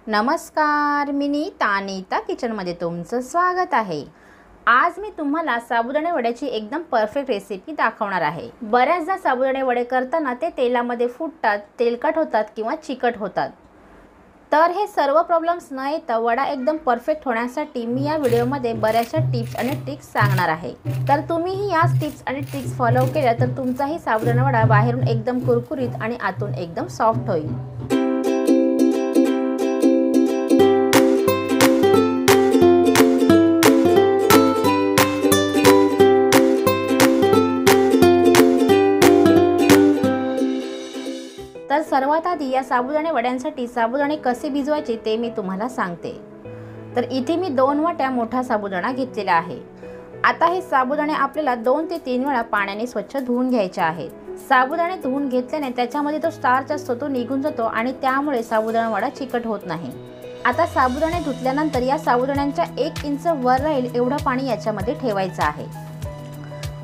नमस्कार, मी नीता किचनमध्ये तुमचं स्वागत आहे। आज मी तुम्हाला साबुदाणे वड्याची एकदम परफेक्ट रेसिपी दाखवणार आहे। बऱ्याचदा साबुदाणे वडे करताना ते तेलामध्ये फुटतात, तेलकट होतात किंवा चिकट होतात। तर हे सर्व प्रॉब्लेम्स न येता वडा एकदम परफेक्ट होण्यासाठी मी या व्हिडिओमध्ये बऱ्याचशा टिप्स आणि ट्रिक्स सांगणार आहे। तर तुम्हीही या टिप्स आणि ट्रिक्स फॉलो केल्या तर तुमचाही साबुदाणा वडा बाहेरून एकदम कुरकुरीत आणि आतून एकदम सॉफ्ट होईल। तर सर्वात आधी या साबुदाणे वड्यांसाठी साबुदाणे कसे भिजवायचे ते मी तुम्हाला सांगते। तर इथे मी 2 वाट्या मोठा साबुदाणा घेतलेला आहे। आता हे साबुदाणे आपल्याला 2 ते 3 वेळा पाण्याने स्वच्छ धुवून घ्यायचे आहेत। साबुदाणे धुवून घेतल्याने त्याच्यामध्ये तो स्टार्च असतो तो निघून जातो आणि त्यामुळे साबुदाणा वडा चिकट होत नाही। आता साबुदाणे धुतल्यानंतर या साबुदाण्यांच्या 1 इंच वर राहील एवढं पाणी याच्यामध्ये ठेवायचं आहे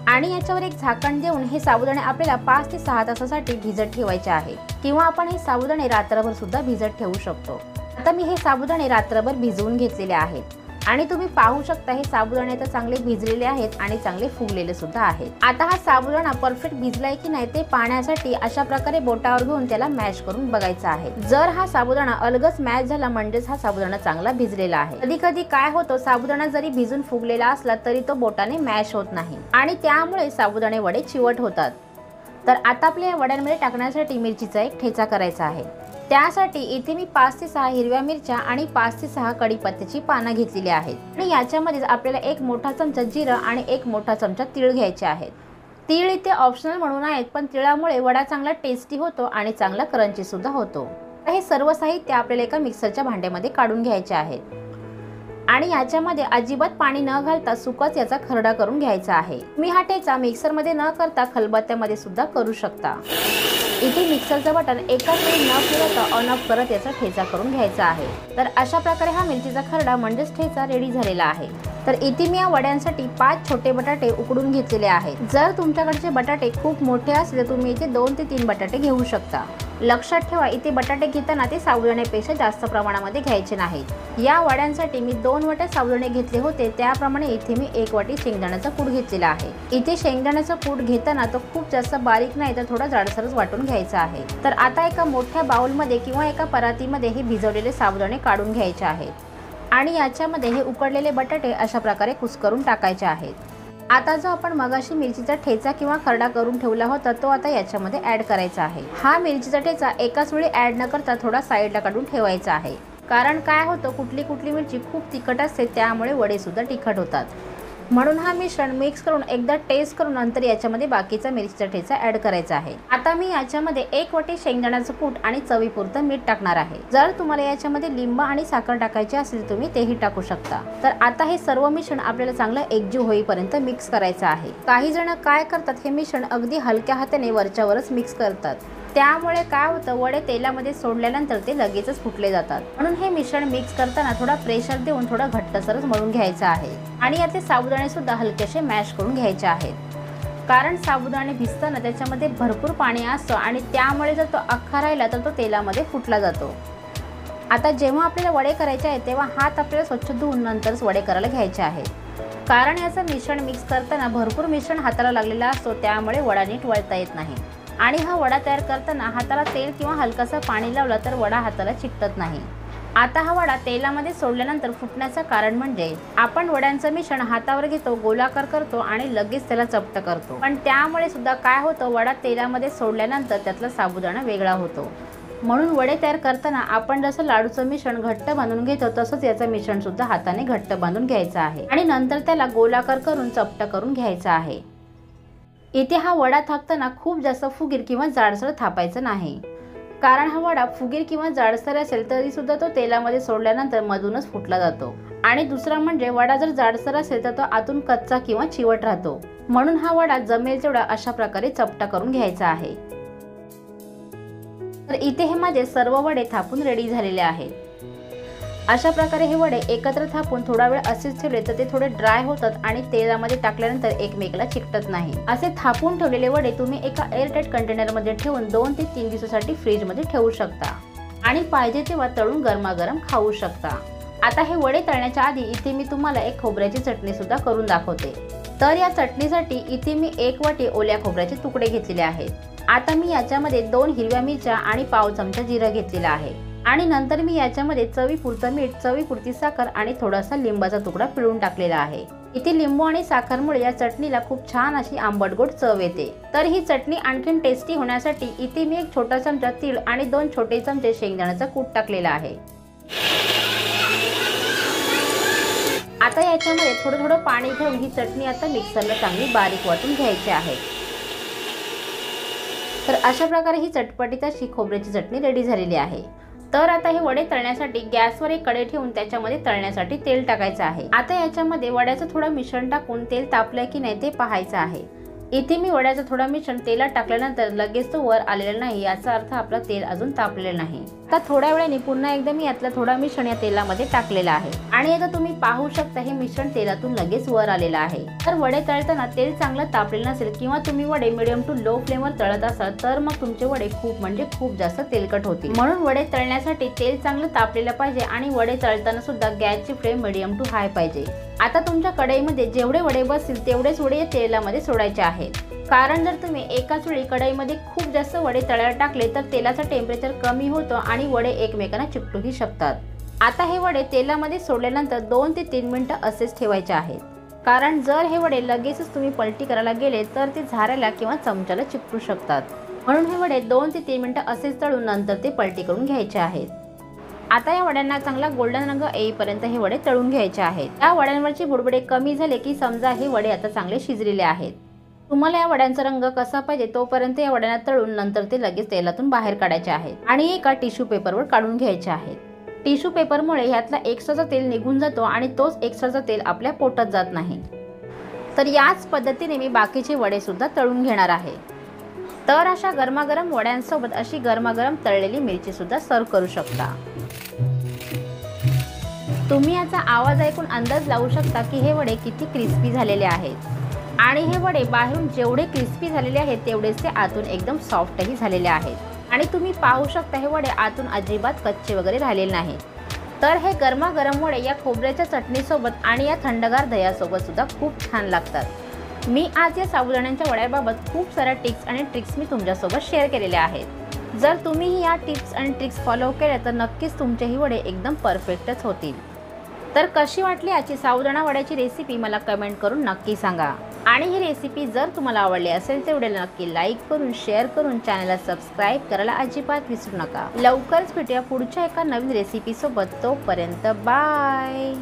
आणि याच्यावर एक झाकण देऊन हे साबुदाणे आपल्याला 5 ते 6 तासासाठी भिजत ठेवायचे आहे किंवा आपण हे साबुदाणे रात्रभर सुद्धा भिजत ठेवू शकतो। आता मी हे साबुदाणे रात्रभर भिजवून घेतलेले आहेत आणि तुम्ही पाहू शकता हे साबुदाणे तर चांगले भिजलेले आहेत आणि चांगले फुगलेले सुद्धा आहेत। आता हा साबुदाणा परफेक्ट भिजलाय की नाही ते पाहण्यासाठी अशा प्रकारे बोटावर घेऊन त्याला मॅश करून बघायचं आहे। जर हा साबुदाणा अलगच मॅश झाला म्हणजेच हा साबुदाणा चांगला भिजलेला आहे। कधी कधी काय होतं साबुदाणा जरी भिजून फुगलेला असला तरी तो बोटाने मॅश होत नाही आणि त्यामुळे साबुदाणे वडे चिवट होतात। तर आता आपल्या वड्यांमध्ये टाकण्यासाठी मिरचीचा एक ठेचा करायचा आहे। त्यासाठी इथे मी 5 ते 6 हिरव्या मिरच्या आणि 5 ते 6 कढीपत्त्याची पानं घेतलेली आहेत आणि याच्यामध्ये आपल्याला 1 मोठा चमचा जिरं आणि 1 मोठा चमचा तीळ घ्यायचे आहेत। तीळ इथे ऑप्शनल म्हणून आहेत पण तिळामुळे वडा चांगला टेस्टी होतो आणि चांगला क्रंची सुद्धा होतो। हे सर्व साहित्य आपल्याला एका मिक्सरच्या भांड्यामध्ये काढून घ्यायचे आहेत आणि याच्यामध्ये अजिबात पाणी न घालता सुकच याचा खरडा करून घ्यायचा आहे। मी हा ठेचा मिक्सरमध्ये न करता खलबत्त्यामध्ये सुद्धा करू शकता। इथे मिक्सरचं बटन एकाच वेळी न फिरवता ऑन ऑफ करत याचा ठेचा करून घ्यायचा आहे। तर अशा प्रकारे हा मिरचीचा खरडा म्हणजेच ठेचा रेडी झालेला आहे। तर इथे मी या वड्यांसाठी 5 छोटे बटाटे उकडून घेतलेले आहेत। जर तुमच्याकडचे बटाटे खूप मोठे असले तर तुम्ही इथे 2 ते 3 बटाटे घेऊ शकता। लक्षात ठेवा इथे बटाटे घेताना ते साबुदाण्यापेक्षा जास्त प्रमाणामध्ये घ्यायचे नाहीत। या वड्यांसाठी मी 2 वाट्या साबुदाणे घेतले होते त्याप्रमाणे इथे मी 1 वाटी शेंगदाण्याचा कूट घेतलेला आहे। इथे शेंगदाण्याचा कूट घेताना तो खूप जास्त बारीक नाही तर थोडा जाडसरच वाटून घ्यायचा आहे। तर आता एका मोठ्या बाउलमध्ये किंवा एका परातीमध्ये हे भिजवलेले साबुदाणे काढून घ्यायचे आहेत आणि याच्यामध्ये हे उकडलेले बटाटे अशा प्रकारे कुस्करून टाकायचे आहेत। आता जो आपण मगाशी मिरचीचा ठेचा किंवा खरडा करून ठेवला होता तो आता याच्यामध्ये ऍड करायचा आहे। हा मिरचीचा ठेचा एकाच वेळी ऍड न करता थोडा साईडला काढून ठेवायचा आहे कारण काय होतं कुठली मिरची खूप तिखट असते त्यामुळे वडे सुद्धा तिखट होतात। म्हणून हा मिश्रण मिक्स करून एकदा टेस्ट करून नंतर याच्यामध्ये बाकीचा मिरचीचा ठेचा ऍड करायचा आहे। आता मी याच्यामध्ये 1 वाटी शेंगदाण्याचं कूट आणि चवीपुरतं मीठ टाकणार आहे। जर तुम्हाला याच्यामध्ये लिंब आणि साखर टाकायची असेल तुम्ही तेही टाकू शकता। तर आता हे सर्व मिश्रण आपल्याला चांगलं एकजीव होईपर्यंत मिक्स करायचं आहे। काही जण काय करतात हे मिश्रण अगदी हलक्या हाताने वरच्यावरच मिक्स करतात त्यामुळे काय होतं वडे तेलामध्ये सोडल्यानंतर ते लगेचच फुटले जातात। म्हणून हे मिश्रण मिक्स करताना थोडा प्रेशर देऊन थोडा घट्टसरच मळून घ्यायचं आहे आणि यातले साबुदाणे सुद्धा हलकेसे मॅश करून घ्यायचे आहेत कारण साबुदाणे भिजताना त्याच्यामध्ये भरपूर पाणी असतं आणि त्यामुळे जर तो अख्खा राहिला तर तो तेलामध्ये फुटला जातो। आता जेव्हा आपल्याला वडे करायचे आहेत तेव्हा हात आपल्याला स्वच्छ धुवून नंतरच वडे करायला घ्यायचे आहेत कारण याचं मिश्रण मिक्स करताना भरपूर मिश्रण हाताला लागलेला असतो त्यामुळे वडा नीट वळता येत नाही आणि हा वडा तयार करताना हाताला तेल किंवा हलकासा पाणी लावला तर वडा हाताला चिकटत नाही। आता हा वडा तेलामध्ये सोडल्यानंतर फुटण्याचं कारण म्हणजे आपण वड्यांचं मिश्रण हातावर घेतो, गोलाकार करतो आणि लगेच त्याला चपट करतो पण त्यामुळे सुद्धा काय होतं वडा तेलामध्ये सोडल्यानंतर त्यातला साबुदाणा वेगळा होतो। म्हणून वडे तयार करताना आपण जसं लाडूचं मिश्रण घट्ट बांधून घेतो तसंच याचं मिश्रण सुद्धा हाताने घट्ट बांधून घ्यायचं आहे आणि नंतर त्याला गोलाकार करून चपट करून घ्यायचं आहे। इथे हा वडा थापताना खूप जास्त फुगीर किंवा जाडसर थापायचं नाही कारण हा वडा फुगीर किंवा जाडसर असेल तरी सुद्धा तो तेलामध्ये सोडल्यानंतर मधूनच फुटला जातो आणि दुसरा म्हणजे वडा जर जाडसर असेल तर तो आतून कच्चा किंवा चिवट राहतो। म्हणून हा वडा जमेल तेवढा अशा प्रकारे चपटा करून घ्यायचा आहे। तर इथे हे माझे सर्व वडे थापून रेडी झालेले आहेत। अशा प्रकारे हे वडे एकत्र थापून थोडा वेळ असेच ठेवले तर ते थोडे ड्राय होतात आणि तेलामध्ये टाकल्यानंतर एकमेकाला चिकटत नाही। असे थापून ठेवलेले वडे तुम्ही एका एअरटाइट कंटेनर मध्ये ठेवून 2 ते 3 दिवसासाठी फ्रीज मध्ये ठेवू शकता। आणि पाहिजे तेव्हा तळून गरमागरम खाऊ शकता। आता हे वडे तळण्याच्या आधी इथे मी तुम्हाला एक खोबऱ्याची चटणी सुद्धा करून दाखवते। तर या चटणीसाठी इथे मी 1 वाटी ओल्या खोबऱ्याचे तुकडे घेतलेले आहेत। आता मी याच्यामध्ये 2 हिरव्या मिरच्या आणि पाव चमचा जिरं घेतलेला आहे आणि नंतर मी याच्यामध्ये चवीपुरतं मीठ, चवीपुरती साखर आणि थोडासा लिंबाचा तुकडा पिळून टाकलेला आहे। इथे लिंबू आणि साखरमुळे या चटणीला खूप छान अशी आंबट गोड चव येते। तर ही चटणी आणखीन टेस्टी होण्यासाठी इथे मी 1 छोटा चमचा तीळ आणि 2 छोटे चमचे शेंगदाण्याचा कूट टाकलेला आहे। आता याच्यामध्ये थोडं पाणी घेऊन ही चटणी आता मिक्सरला चांगली बारीक वाटून घ्यायची आहे। तर अशा प्रकारे ही चटपटीत अशी खोबऱ्याची चटणी रेडी झालेली आहे। तर आता हे वडे तळण्यासाठी गॅसवर एक कढई ठेवून त्याच्यामध्ये तळण्यासाठी तेल टाकायचं आहे। आता याच्यामध्ये वड्याचं थोडं मिश्रण टाकून तेल तापलंय की नाही ते पाहायचं आहे। इथे मी वड्याचं थोडं मिश्रण तेलात टाकल्यानंतर लगेच तो वर आलेला नाही, याचा अर्थ आपलं तेल अजून तापलेलं नाही। आता थोड्या वेळाने पुन्हा एकदा मी यातलं थोडं मिश्रण या तेलामध्ये टाकलेलं आहे आणि आता तुम्ही पाहू शकता हे मिश्रण तेलातून लगेच वर आलेलं आहे। तर वडे तळताना तेल चांगलं तापलेलं नसेल किंवा तुम्ही वडे मीडियम टू लो फ्लेमवर तळत असाल तर मग तुमचे वडे खूप जास्त तेलकट होतील। म्हणून वडे तळण्यासाठी तेल चांगलं तापलेलं पाहिजे आणि वडे तळताना सुद्धा गॅसची फ्लेम मीडियम टू हाय पाहिजे। आता तुमच्या कढईमध्ये जेवढे वडे बसतील तेवढेच वडे या तेलामध्ये सोडायचे आहेत, कारण जर तुम्ही एकाच वेळी कढईमध्ये खूप जास्त वडे तळायला टाकले तर तेलाचं टेम्परेचर कमी होतं आणि वडे एकमेकांना चिपटूही शकतात। आता हे वडे तेलामध्ये सोडल्यानंतर 2 ते 3 मिनिटं असेच ठेवायचे आहेत, कारण जर हे वडे लगेचच तुम्ही पलटी करायला गेले तर ते झाऱ्याला किंवा चमच्याला चिपटू शकतात। म्हणून हे वडे 2 ते 3 मिनिटं असेच तळून नंतर ते पलटी करून घ्यायचे आहेत। आता या वड्यांना चांगला गोल्डन रंग येईपर्यंत हे वडे तळून घ्यायचे आहेत। या वड्यांवरचे बुडबुडे कमी झाले की समजा हे वडे आता चांगले शिजलेले आहेत। तुम्हाला या वड्यांचा रंग कसा पाहिजे तोपर्यंत या वड्यांना तळून नंतर ते लगेच तेलातून बाहेर काढायचे आहेत आणि एका टिश्यू पेपरवर काढून घ्यायचे आहेत। टिश्यू पेपरमुळे यातला एक्स्ट्राचा तेल निघून जातो आणि तोच एक्स्ट्राचा तेल आपल्या पोटात जात नाही। तर याच पद्धतीने मी बाकीचे वडे सुद्धा तळून घेणार आहे। तर अशा गरमागरम वड्यांसोबत अशी गरमागरम तळलेली मिरची सुद्धा सर्व करू शकता। तुम्ही याचा आवाज ऐकून अंदाज लावू शकता की हे वडे किती क्रिस्पी झालेले आहेत आणि हे वडे बाहेरून जेवढे क्रिस्पी झालेले आहेत तेवढेच ते आतून एकदम सॉफ्टही झालेले आहेत आणि तुम्ही पाहू शकता हे वडे आतून अजिबात कच्चे वगैरे राहिलेले नाही। तर हे गरमागरम वडे या खोबऱ्याच्या चटणीसोबत आणि या थंडगार दह्यासोबत सुद्धा खूप छान लागतात। मी आज या साबुदाण्याच्या वड्याबाबत खूप साऱ्या टिप्स आणि ट्रिक्स मी तुमच्यासोबत शेअर केलेल्या आहेत। जर तुम्ही या टिप्स आणि ट्रिक्स फॉलो केल्या तर नक्कीच तुमचेही वडे एकदम परफेक्टच होतील। तर कशी वाटली आजची साबुदाणा वड्याची रेसिपी मला कमेंट करून नक्की सांगा आणि ही रेसिपी जर तुम्हाला आवडली असेल तर व्हिडिओला नक्की लाईक करून शेअर करून चॅनलला सबस्क्राईब करायला अजिबात विसरू नका। लवकरच भेटूया पुढच्या एका नवीन रेसिपी सोबत, तोपर्यंत बाय।